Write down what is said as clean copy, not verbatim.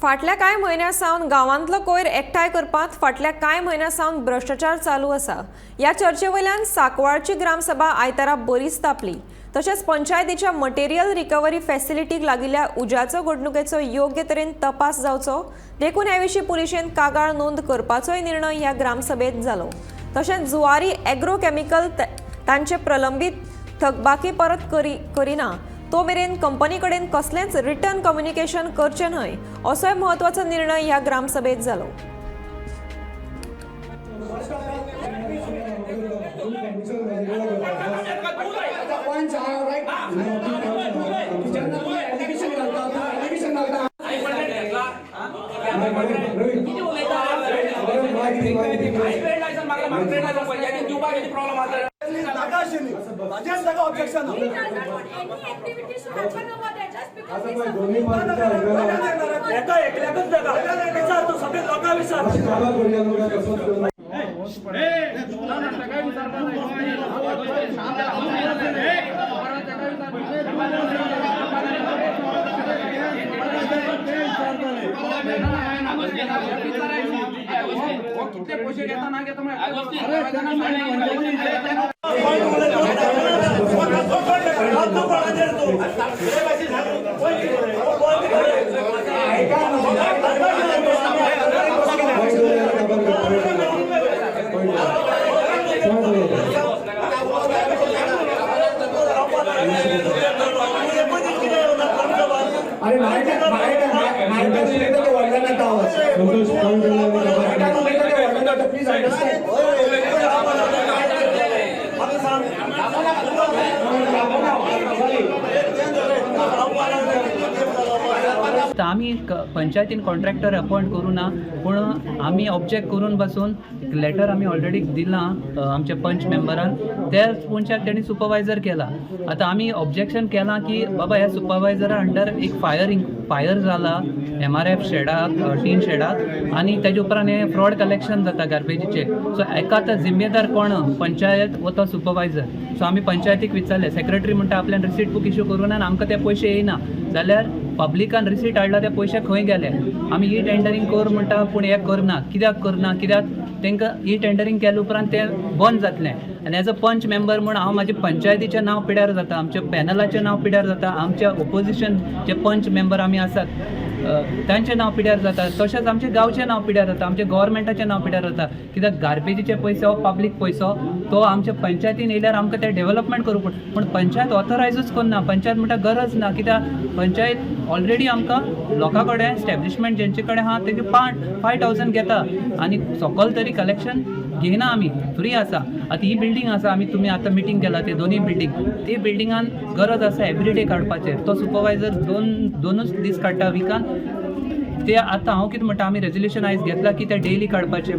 फाटल्या कांय म्हयन्यांसावन गांवांतलो कोयर एकठांय करपांत फाटल्या कांय म्हयन्यांसावन भ्रष्टाचार चालू आसा। ह्या चर्चे वयल्यान सांकवाळची ग्रामसभा आयतारा बरीच तापली। तशेंच पंचायतीच्या मटेरियल रिकवरी फॅसिलिटीक लागिल्ल्या उज्याचो घडणुकेचो योग्य तरेन तपास जावचो देखून हे विशीं पुलिशेन कागाळ नोंद करपाचोय निर्णय ह्या ग्रामसभेत जालो। तशेंच जुवारी एग्रो केमिकल तांचे प्रलंबीत थकबाकी परत करिना तो मेरेन कंपनी कडेन कसलेंच रिटर्न कम्युनिकेशन करचें न्हय असोय म्हत्वाचो निर्णय ह्या ग्रामसभेत जालो। आम्ही पंचायतीन कॉन्ट्रॅक्टर अपॉइंट करू ना पण आम्ही ऑब्जेक्ट करून बसून लेटर आम्ही ऑलरेडी दिला आमच्या पंच मेंबरान त्या पंचाक त्यांनी सुपरवायझर केला। आता आम्ही ऑब्जेक्शन केला की बाबा ह्या सुपरवायझरा अंडर एक फायर जाला MRF शेडाक टीन शेडाक आणि त्याच्या उपरांत हे फ्रॉड कलेक्शन जाता गार्बेजीचे। सो एका आता जिम्मेदार कोण पंचायत व तो सुपरवायझर। सो आम्ही पंचायतीक विचारले सेक्रेटरी म्हणटा आपल्यान रिसीट बुक इश्यू करून आनी आमकां ते पयशे येयना जाल्यार पब्लिकान रिसीट हाडला ते पयशे खंय गेले। आमी ई टेंडरिंग कर म्हणटा पूण हे करना कित्याक तांकां ई टेंडरिंग केले उपरांत तें बंद जातलें। आनी एज अ पंच मेंबर म्हूण हांव म्हाज्या पंचायतीचें नांव पिड्यार जाता, आमच्या पॅनलाचें नांव पिड्यार जाता, आमच्या ओपोजिशन जे पंच मेंबर आमी आसात तांचें नांव पिड्यार जाता, तशेंच आमच्या गांवचें नांव पिड्यार जाता, आमच्या गव्हर्मेंटाचें नांव पिड्यार जाता। कित्याक गार्बेजीचे पयशे हो पब्लीक पयसो तो आमच्या पंचायतीन येयल्यार आमकां ते डेव्हलपमेंट करूंक पडटा पूण पंचायत ऑथरायजूच करना। पंचायत म्हणटा गरज ना कित्याक पंचायत ऑलरेडी आमकां लोकां कडेन एस्टॅब्लिशमेंट जेंचे कडेन आहा तेजे 5,000 घेता आनी सकयल तरी कलेक्शन घेयना। आमी फ्री आसा। आतां ही बिल्डींग आसा आमी तुमी आतां मिटींग केला ते दोनूय बिल्डींग ती बिल्डिंगान गरज आसा एवरीडे काडपाचेर। तो सुपरवायझर दोनूच दीस काडटा विकान ते आतां हांव कितें म्हणटा आमी रेजोल्युशन आयज घेतला की ते डेली काडपाचे।